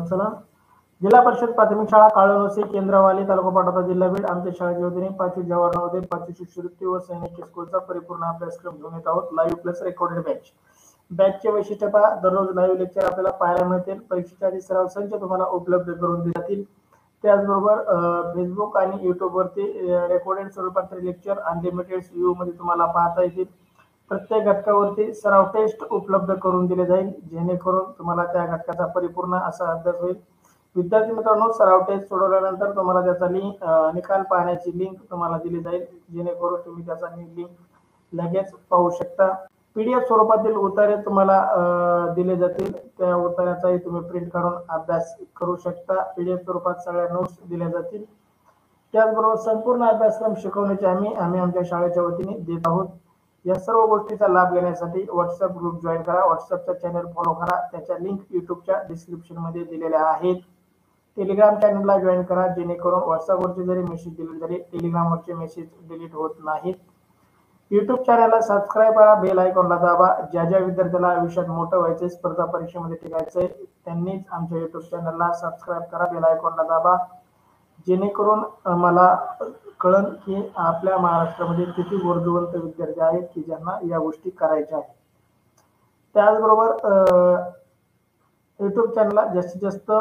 चला, जिल्हा परिषद प्राथमिक शाळा काळोनोसी केंद्रवाली तालुका पाटोदा जिल्हा बीड आमच्या शाळेच्या वतीने 5वी जवाहर नवोदय 5वी शिष्यवृत्ती व सैनिक स्कूलचा परिपूर्ण अभ्यासक्रम घेऊन येत आहोत. Live plus recorded batch. बॅचचे वैशिष्ट्य पहा, दररोज लाईव्ह लेक्चर आपल्याला पाहायला मिळतील. परीक्षेच्या आधी सराव संच तुम्हाला उपलब्ध करून दिले जातील. त्याचबरोबर फेसबुक आणि युट्यूबवरती रेकॉर्डेड स्वरूपाचे लेक्चर अनलिमिटेड व्ह्यू मध्ये तुम्हाला पाहता येतील. प्रत्येक घटकावरती सराव टेस्ट उपलब्ध करून दिले जाईल, जेणेकरून तुम्हाला त्या घटकाचा परिपूर्ण असा अभ्यास होईल. विद्यार्थी मित्रांनो, सराव टेस्ट सोडवल्यानंतर तुम्हाला त्याचा निकाल पाहण्याची लिंक तुम्हाला दिली जाईल, जेणेकरून तुम्ही त्याचा लिंक लगेच पाहू शकता. पीडीएफ स्वरूपातील उत्तरे तुम्हाला दिले जातील, त्या उत्तराचाही तुम्ही प्रिंट काढून अभ्यास करू शकता. पीडीएफ स्वरूपात सगळ्या नोट्स दिल्या जातील. त्याचबरोबर संपूर्ण अभ्यासक्रम शिकवण्याचे आम्ही आमच्या शाळेच्या वतीने देत आहोत. या सर्व गोष्टीचा लाभ घेण्यासाठी व्हॉट्सअप ग्रुप जॉईन करा, व्हॉट्सअपचा चॅनल फॉलो करा, त्याच्या लिंक युट्यूबच्या डिस्क्रिप्शन मध्ये दिलेल्या आहेत. टेलिग्राम चॅनलला जॉईन करा, जेणेकरून व्हॉट्सअपवरचे जरी मेसेज दिले तरी टेलिग्रामवरचे मेसेज डिलीट होत नाहीत. युट्यूब चॅनलला सबस्क्राईब करा, बेल आयकॉनला दाबा. ज्या ज्या विद्यार्थ्याला आयुष्यात मोठं व्हायचंय, स्पर्धा परीक्षेमध्ये टिकायचंय, त्यांनीच आमच्या युट्यूब चॅनलला सबस्क्राईब करा, बेल आयकॉनला दाबा, जेणेकरून मला कळन की आपल्या महाराष्ट्रामध्ये किती गरजवंत विद्यार्थी आहेत की ज्यांना या गोष्टी करायच्या आहेत. त्याचबरोबर युट्यूब चॅनलला जास्तीत जास्त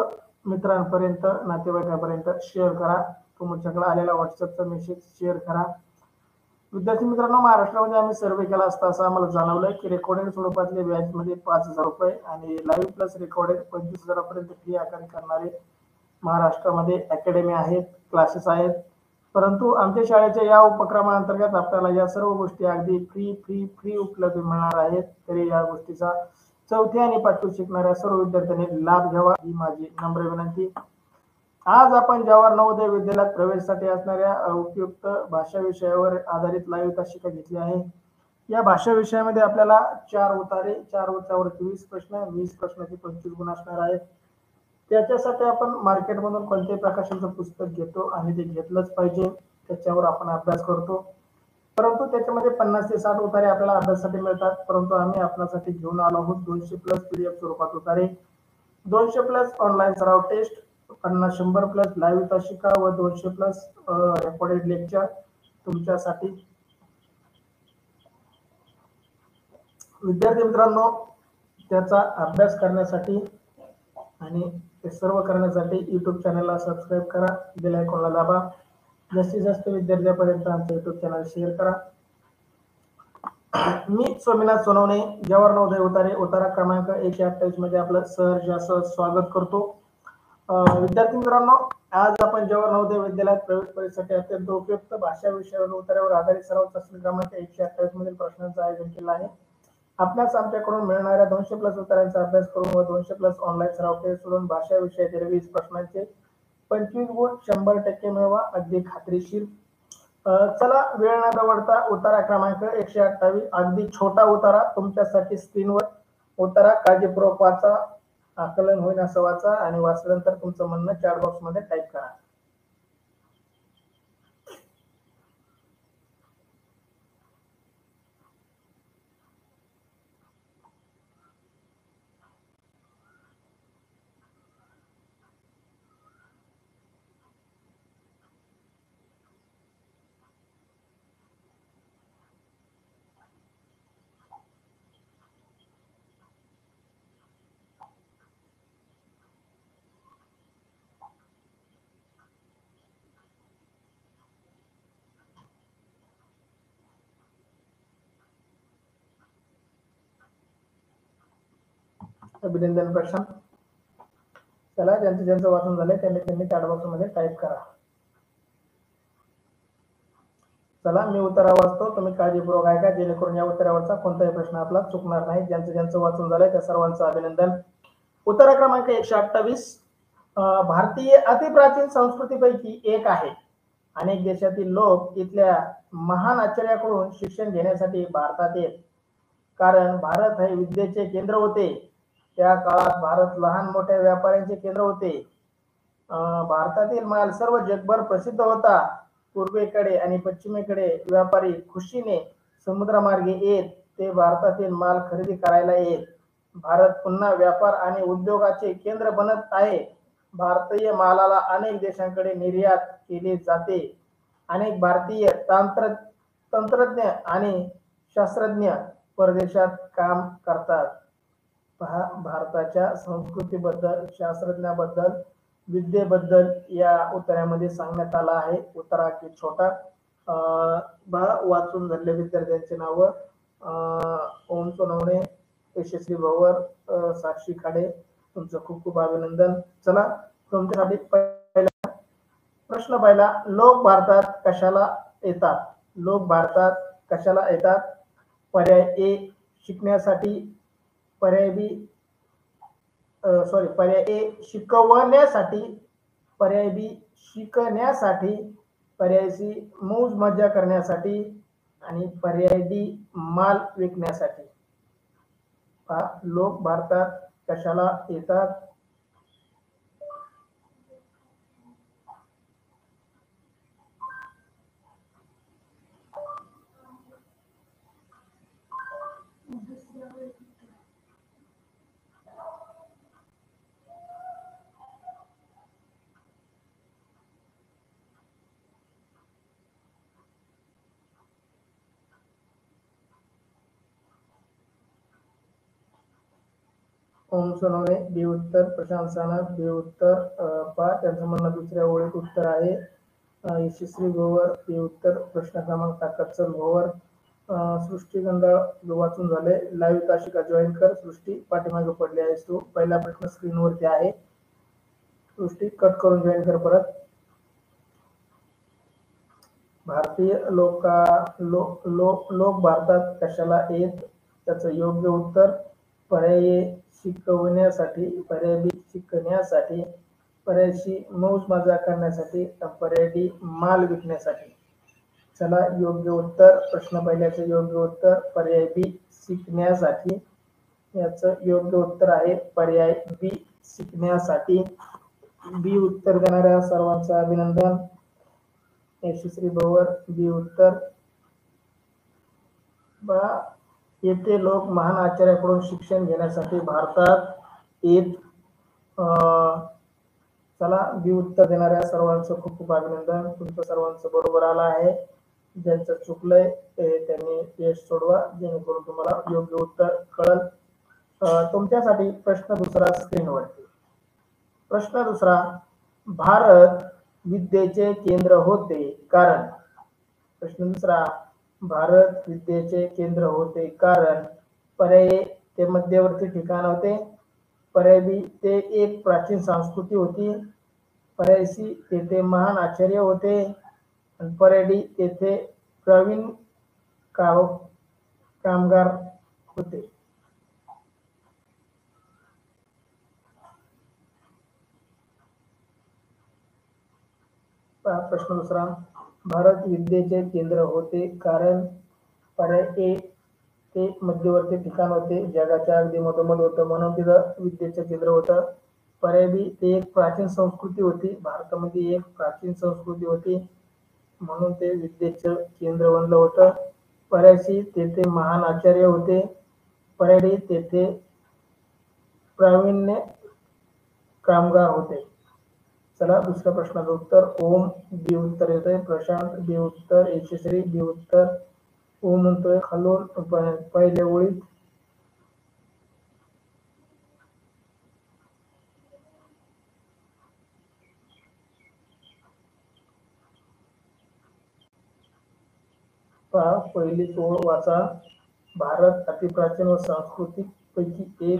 मित्रांपर्यंत, नातेवाईकांपर्यंत शेअर करा. तुमच्याकडे आलेला व्हॉट्सअपचा मेसेज शेअर करा. विद्यार्थी मित्रांनो, महाराष्ट्रामध्ये आम्ही सर्वे केला असता असं आम्हाला जाणवलं की रेकॉर्डेड स्वरूपातले बॅच मध्ये 5,000 रुपये आणि लाईव्ह प्लस रेकॉर्डेड 25,000 पर्यंत फी आकारणी करणारे महाराष्ट्रामध्ये अकॅडमी आहेत, क्लासेस आहेत. परंतु आमच्या शाळेच्या या उपक्रमाअंतर्गत आपल्याला या सर्व गोष्टी अगदी फ्री उपलब्ध मिळणार आहेत. तरी या गोष्टीचा 4थी आणि 5वी शिकणाऱ्या सर्व विद्यार्थ्यांनी लाभ घ्यावा ही माझी नम्र विनंती. आज आपण जवाहर नवोदय विद्यालयात प्रवेशासाठी असणाऱ्या उपयुक्त भाषा विषयावर आधारित लाईव्ह तासिका घेतली आहे. या भाषा विषयामध्ये आपल्याला 4 उतारे, 4 उतारावरती 20 प्रश्न, 20 प्रश्नाचे 25 गुण असणार आहेत. त्याच्यासाठी आपण मार्केटमधून कोणत्याही प्रकाशनचं पुस्तक घेतो आणि ते घेतलंच पाहिजे, त्याच्यावर आपण अभ्यास करतो. परंतु त्याच्यामध्ये 50 ते 60 उतारे आपल्याला अभ्यासासाठी मिळतात. परंतु आम्ही आपल्यासाठी घेऊन आलो आहोत 200 प्लस पीडीएफ स्वरूपात उतारे, 200 प्लस ऑनलाईन सराव टेस्ट, 100 प्लस लाईव्ह तासिका व 200 प्लस रेकॉर्डेड लेक्चर तुमच्यासाठी. विद्यार्थी मित्रांनो, त्याचा अभ्यास करण्यासाठी आणि ते सर्व करण्यासाठी युट्यूब चॅनलला सबस्क्राईब करा, बेल आयकॉनला दाबा, जास्तीत जास्त विद्यार्थ्यांपर्यंत आमचं युट्यूब चॅनल शेअर करा. मी स्वामीनाथ सोनवणे, जवाहर नवोदय उतारे, उतारा क्रमांक 128 मध्ये आपलं सहर्ष असं स्वागत करतो. विद्यार्थी मित्रांनो, आज आपण जवाहर नवोदय विद्यालयात प्रवेश परीक्षेसाठी अत्यंत उपयुक्त भाषा विषयावर उतार्यावर आधारित सराव चाचणी क्रमांक 128 मधील प्रश्नांचं आयोजन केलं आहे. आपल्यास आमच्याकडून मिळणाऱ्या 200 प्लस उत्तरांचा अभ्यास करून व 200 प्लस ऑनलाईन सराव टेस्ट सोडून भाषा विषयातील 20 प्रश्नांचे 25 गुण 100% मिळवा, अगदी खात्रीशीर. चला, वेळ न दवडता उतारा क्रमांक 128, अगदी छोटा उतारा तुमच्यासाठी स्क्रीनवर. उतारा काळजीपूर्वक वाचा, आकलन होईल असं वाचा आणि वाचल्यानंतर तुमचं म्हणणं चॅट बॉक्स मध्ये टाईप करा. अभिनंदन प्रशांत. चला, ज्यांचं वाचन झालंय त्यांनी चॅट बॉक्स मध्ये टाईप करा. चला, मी उत्तर वाचतो, तुम्ही काळजीपूर्वक ऐका, जेणेकरून या उत्तरावरचा कोणताही प्रश्न आपला चुकणार नाही. ज्यांचं वाचन झालंय त्या सर्वांचं अभिनंदन. उत्तर क्रमांक 128, भारतीय अतिप्राचीन संस्कृतीपैकी एक आहे. अनेक देशातील लोक इथल्या महान आचार्याकडून शिक्षण घेण्यासाठी भारतात येत, कारण भारत हे विद्येचे केंद्र होते. त्या काळात भारत लहान मोठ्या व्यापाऱ्यांचे केंद्र होते. भारतातील माल सर्व जगभर प्रसिद्ध होता. पूर्वेकडे आणि पश्चिमेकडे व्यापारी खुशीने समुद्रमार्गे येत ते भारतातील माल खरेदी करायला येत. भारत पुन्हा व्यापार आणि उद्योगाचे केंद्र बनत आहे. भारतीय मालाला अनेक देशांकडे निर्यात केले जाते. अनेक भारतीय तंत्रज्ञ आणि शास्त्रज्ञ परदेशात काम करतात. पहा, भारताच्या संस्कृतीबद्दल, शास्त्रज्ञाबद्दल, विद्येबद्दल या उत्तरामध्ये सांगण्यात आलं आहे. उत्तर अगदी छोटा. वाचून झालेल्या विद्यार्थ्यांची नावं: ओम सोनवणे, यशस्वी भवर, साक्षी खाडे. तुमचं खूप खूप अभिनंदन. चला, तुमच्यासाठी पहिला प्रश्न पहिला: लोक भारतात कशाला येतात? लोक भारतात कशाला येतात? पर्याय ए शिकण्यासाठी, पर्याय बी पर्याय ए शिकवण्यासाठी, पर्याय बी शिकण्यासाठी, पर्याय सी मौज मजा करण्यासाठी आणि पर्याय डी माल विकण्यासाठी. लोक भारतात कशाला येतात? ओम सोनवणे बी उत्तर, प्रशांत सानप बी उत्तर. त्यांचं म्हणणं दुसऱ्या ओळीत उत्तर आहे. यशस्वी भोवर बी उत्तर. प्रश्न क्रमांक ताकदचल भोवर. सृष्टीगंधा वाचून झाले. लाईव्ह ताशिका जॉईन कर. सृष्टी पाठीमागे पडली आहेस तू. पहिला प्रश्न स्क्रीनवरती आहे. सृष्टी कट करून जॉईन कर परत. भारतीय लोक भारतात कशाला येत? त्याचं योग्य उत्तर पर्याय शिकवण्यासाठी, पर्याय बी शिकण्यासाठी, पर्याय सी मौज मजा करण्यासाठी, पर्याय डी माल विकण्यासाठी. चला, योग्य उत्तर, प्रश्न पहिल्याचं योग्य उत्तर पर्याय बी शिकण्यासाठी. याचं योग्य उत्तर आहे पर्याय बी शिकण्यासाठी. बी उत्तर देणाऱ्या सर्वांचं अभिनंदन. यशस्वी भवर बी उत्तर. येथे लोक महान आचार्याकडून शिक्षण घेण्यासाठी भारतात येत. चला, बी उत्तर देणाऱ्या सर्वांचं खूप खूप अभिनंदन. तुमचं सर्वांचं बरोबर आलं आहे. ज्यांचं चुकलंय त्यांनी यश सोडवा, जेणेकरून तुम्हाला योग्य उत्तर कळल. तुमच्यासाठी प्रश्न दुसरा स्क्रीनवरती. प्रश्न दुसरा: भारत विद्येचे केंद्र होते कारण. प्रश्न दुसरा: भारत विद्येचे केंद्र होते कारण. पर्याय ते मध्यवर्ती ठिकाण होते, पर्याय बी ते एक प्राचीन संस्कृती होती, पर्याय सी तेथे महान आचार्य होते आणि पर्याय डी तेथे प्रवीण कामगार होते. प्रश्न दुसरा: भारत विद्येचे केंद्र होते कारण. पर्याय ए ते मध्यवर्ती ठिकाण होते, जगाच्या अगदी मधोमध होतं म्हणून तिथं विद्येचं केंद्र होतं. पर्याय बी ते एक प्राचीन संस्कृती होती, भारतामध्ये एक प्राचीन संस्कृती होती म्हणून ते विद्येचं केंद्र बनलं होतं. पर्याय सी तेथे महान आचार्य होते, पर्याय डी तेथे प्रावीण्य कामगार होते. चला, दुसऱ्या प्रश्नाचं उत्तर ओम बी उत्तर येतंय. प्रशांत बी उत्तर. यशस्वी बी उत्तर. ओम म्हणतोय खालून पहिल्या ओळीत. पहा, पहिली ओळ वाचा: भारत अतिप्राचीन व सांस्कृतिक पैकी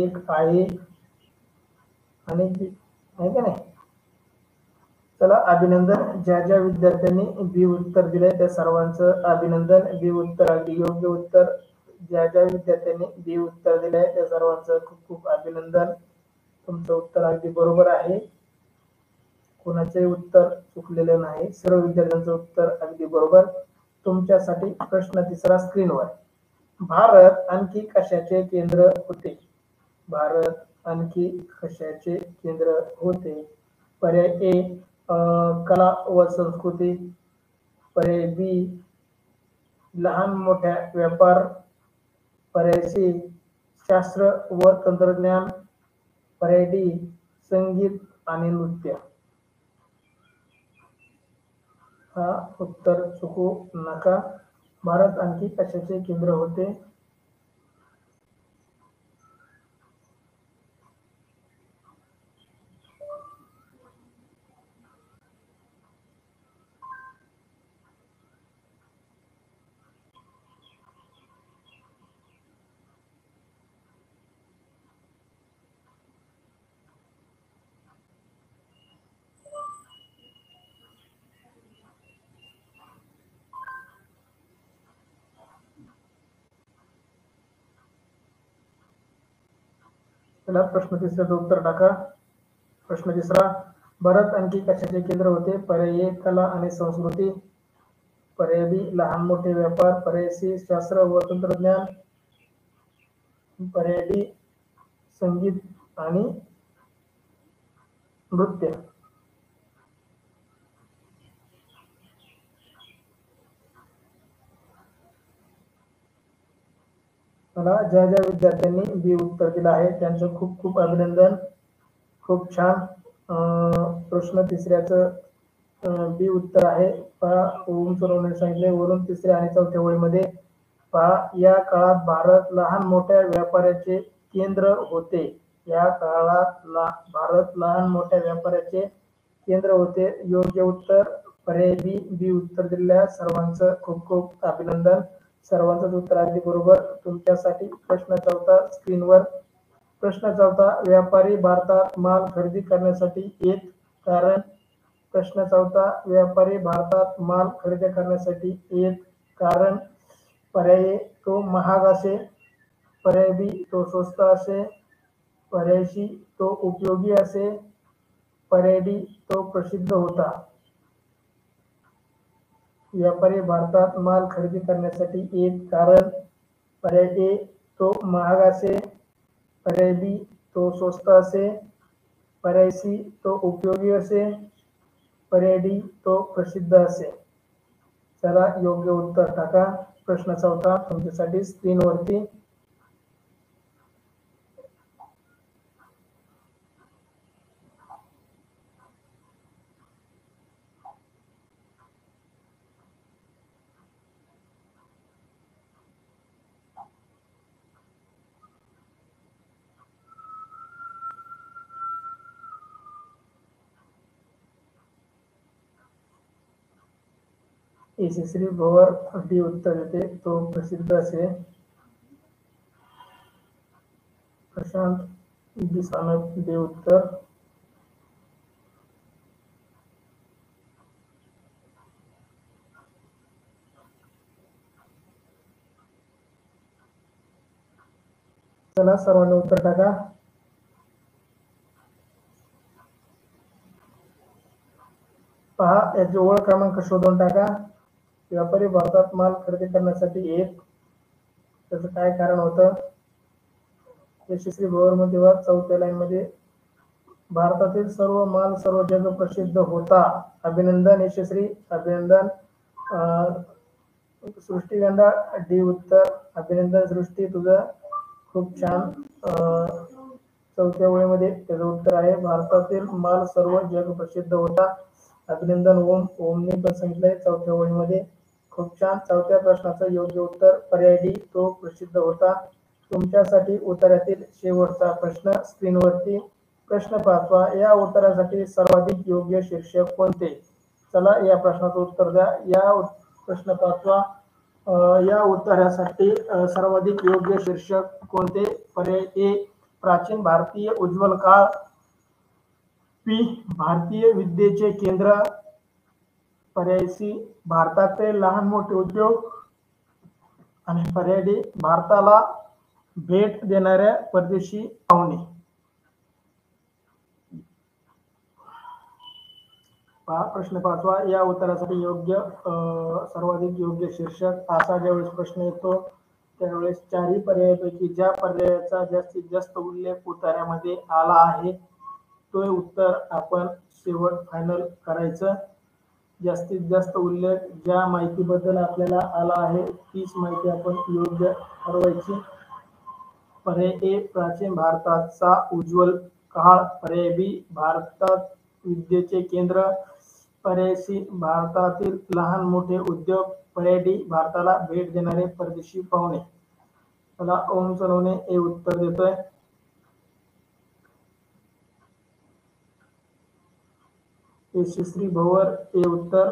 एक आहे आणि आहे का नाही. चला, अभिनंदन. ज्या ज्या विद्यार्थ्यांनी बी उत्तर दिलंय त्या सर्वांचं अभिनंदन. बी उत्तर अगदी योग्य उत्तर. ज्या ज्या विद्यार्थ्यांनी बी उत्तर दिलंय त्या सर्वांचं खूप खूप अभिनंदन. तुमचं उत्तर अगदी बरोबर आहे, कोणाचंही उत्तर चुकलेलं नाही. सर्व विद्यार्थ्यांचं उत्तर अगदी बरोबर. तुमच्यासाठी प्रश्न तिसरा स्क्रीनवर: भारत आणखी कशाचे केंद्र होते? भारत आणखी कशाचे केंद्र होते? पर्याय ए कला व संस्कृती, पर्याय बी लहान मोठ्या व्यापार, पर्याय सी शास्त्र व तंत्रज्ञान, पर्याय डी संगीत आणि नृत्य. हा उत्तर चुकू नका. भारत आणखी कशाचे केंद्र होते? चला प्रश्न तिसऱ्याचं उत्तर टाका. प्रश्न तिसरा, भारत आणखी कशाचे केंद्र होते? पर्याय ए कला आणि संस्कृती, पर्याय बी लहान मोठे व्यापार, पर्याय सी शास्त्र व तंत्रज्ञान, पर्याय डी संगीत आणि नृत्य. मला ज्या ज्या विद्यार्थ्यांनी बी उत्तर दिलं आहे त्यांचं खूप खूप अभिनंदन. खूप छान. प्रश्न तिसऱ्याचं बी उत्तर आहे. पहा ओम सोनवणे सांगितले वरून तिसऱ्या आणि चौथ्या ओळीमध्ये पहा, या काळात भारत लहान मोठ्या व्यापाऱ्याचे केंद्र होते. या काळात भारत लहान मोठ्या व्यापाऱ्याचे केंद्र होते. योग्य उत्तर पर्याय बी. बी उत्तर दिलेल्या सर्वांचं खूप खूप अभिनंदन. सर्वांचं उत्तर अगदी बरोबर. तुमच्यासाठी प्रश्न चौथा स्क्रीनवर. प्रश्न चौथा, व्यापारी भारतात माल खरेदी करण्यासाठी एक कारण. प्रश्न चौथा, व्यापारी भारतात माल खरेदी करण्यासाठी एक कारण. पर्याय तो महाग असे, पर्याय बी तो स्वस्त असे, पर्याय सी तो उपयोगी असे, पर्याय डी तो प्रसिद्ध होता. व्यापारी भारतात माल खरेदी करण्यासाठी एक कारण. पर्याय ए तो महाग असे, पर्याय बी तो स्वस्त असे, पर्याय सी तो उपयोगी असे, पर्याय डी तो प्रसिद्ध असे. चला योग्य उत्तर टाका. प्रश्न चौथा तुमच्यासाठी स्क्रीनवरती. यशस्वी भवर डी उत्तर देते तो प्रसिद्ध असे. प्रशांत दिसानक डी उत्तर. चला सर्वांनी उत्तर टाका. पहा याची ओळख क्रमांक शोधून टाका. व्यापारी भारतात माल खरेदी करण्यासाठी एक, त्याचं काय कारण होतं? यशस्वी भवर मध्ये वा चौथ्या लाईन मध्ये भारतातील सर्व माल सर्व जग प्रसिद्ध होता. अभिनंदन यशस्वी, अभिनंदन. सृष्टीगंधा डी उत्तर. अभिनंदन सृष्टी, तुझं खूप छान. चौथ्या ओळीमध्ये त्याचं उत्तर आहे भारतातील माल सर्व जग प्रसिद्ध होता. अभिनंदन ओम. ओमने पण सांगितलंय चौथ्या ओळीमध्ये. खूप छान. चौथ्या प्रश्नाचं योग्य उत्तर पर्याय डी तो प्रसिद्ध होता. तुमच्यासाठी उत्तरातील शेवटचा प्रश्न स्क्रीनवरती. प्रश्न पाचवा, या उत्तरासाठी सर्वाधिक योग्य शीर्षक कोणते? चला या प्रश्नाचं उत्तर द्या. या प्रश्न पाचवा, या उत्तरासाठी सर्वाधिक योग्य शीर्षक कोणते? पर्याय ए प्राचीन भारतीय उज्ज्वल काळ, पी भारतीय विद्येचे केंद्र, पर्याय सी भारताचे लहान मोठे उद्योग, आणि पर्याय डी भारताला भेट देणाऱ्या परदेशी पाहुणे. प्रश्न पाचवा, या उत्तरासाठी योग्य सर्वाधिक योग्य शीर्षक असा ज्यावेळेस प्रश्न येतो त्यावेळेस चारही पर्यायापैकी ज्या पर्यायाचा जास्तीत जास्त उल्लेख उत्तरामध्ये आला आहे तो उत्तर आपण शेवट फायनल करायचं. जास्तीत जास्त उल्लेख ज्या माहितीबद्दल आपल्याला आला आहे तीच माहिती आपण योग्य ठरवायची. पर्याय ए प्राचीन भारताचा उज्ज्वल काळ, पर्याय बी भारतात विद्येचे केंद्र, पर्याय सी भारतातील लहान मोठे उद्योग, पर्याय डी भारताला भेट देणारे परदेशी पाहुणे. मला ओम सलोने हे उत्तर देतोय. यशस्वी भवर हे उत्तर.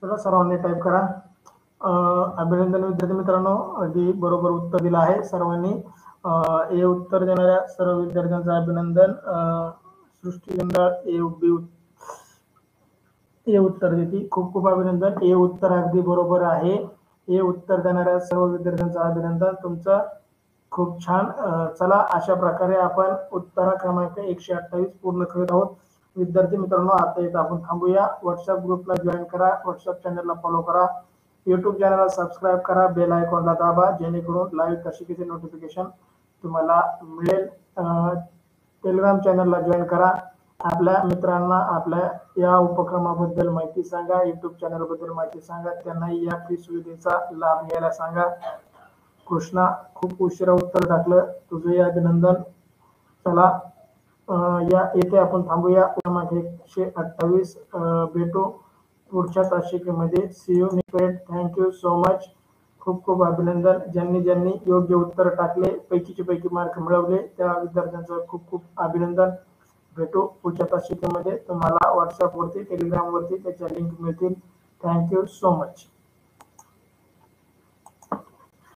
चला सर्वांनी टाईप करा. अभिनंदन विद्यार्थी मित्रांनो, अगदी बरोबर उत्तर दिलं आहे सर्वांनी. हे उत्तर देणाऱ्या सर्व विद्यार्थ्यांचं अभिनंदन. सृष्टी गंधाळ हे उत्तर देते, खूप खूप अभिनंदन. हे उत्तर अगदी बरोबर आहे. हे उत्तर देणाऱ्या सर्व विद्यार्थ्यांचं अभिनंदन, तुमचं खूप छान. चला अशा प्रकारे आपण उत्तर क्रमांक 128 पूर्ण करत आहोत. विद्यार्थी मित्रांनो, आता इथं आपण थांबूया. व्हॉट्सअप ग्रुपला जॉईन करा, व्हॉट्सअप चॅनलला फॉलो करा, युट्यूब चॅनलला सबस्क्राईब करा, बेल आयकॉनला दाबा, जेणेकरून लाईव्ह तासिकेचे नोटिफिकेशन तुम्हाला मिळेल. टेलिग्राम चॅनलला जॉईन करा. आपल्या मित्रांना आपल्या या उपक्रमाबद्दल माहिती सांगा, युट्यूब चॅनलबद्दल माहिती सांगा, त्यांनाही या फ्री सुविधेचा लाभ घ्यायला सांगा. कृष्णा, खूप उशिरा उत्तर टाकलं, तुझंही अभिनंदन. चला या येथे आपण थांबूया. क्रमांक 128 भेटू पुढच्या तासिकेमध्ये. See you next. Thank you so much. खूप खूप अभिनंदन. ज्यांनी योग्य उत्तर टाकले, पैकीचे पैकी मार्क मिळवले, त्या विद्यार्थ्यांचं खूप खूप अभिनंदन. भेटू पुढच्या तासिकेमध्ये. तुम्हाला व्हॉट्सअपवरती, टेलिग्रामवरती त्याच्या लिंक मिळतील. Thank you so much.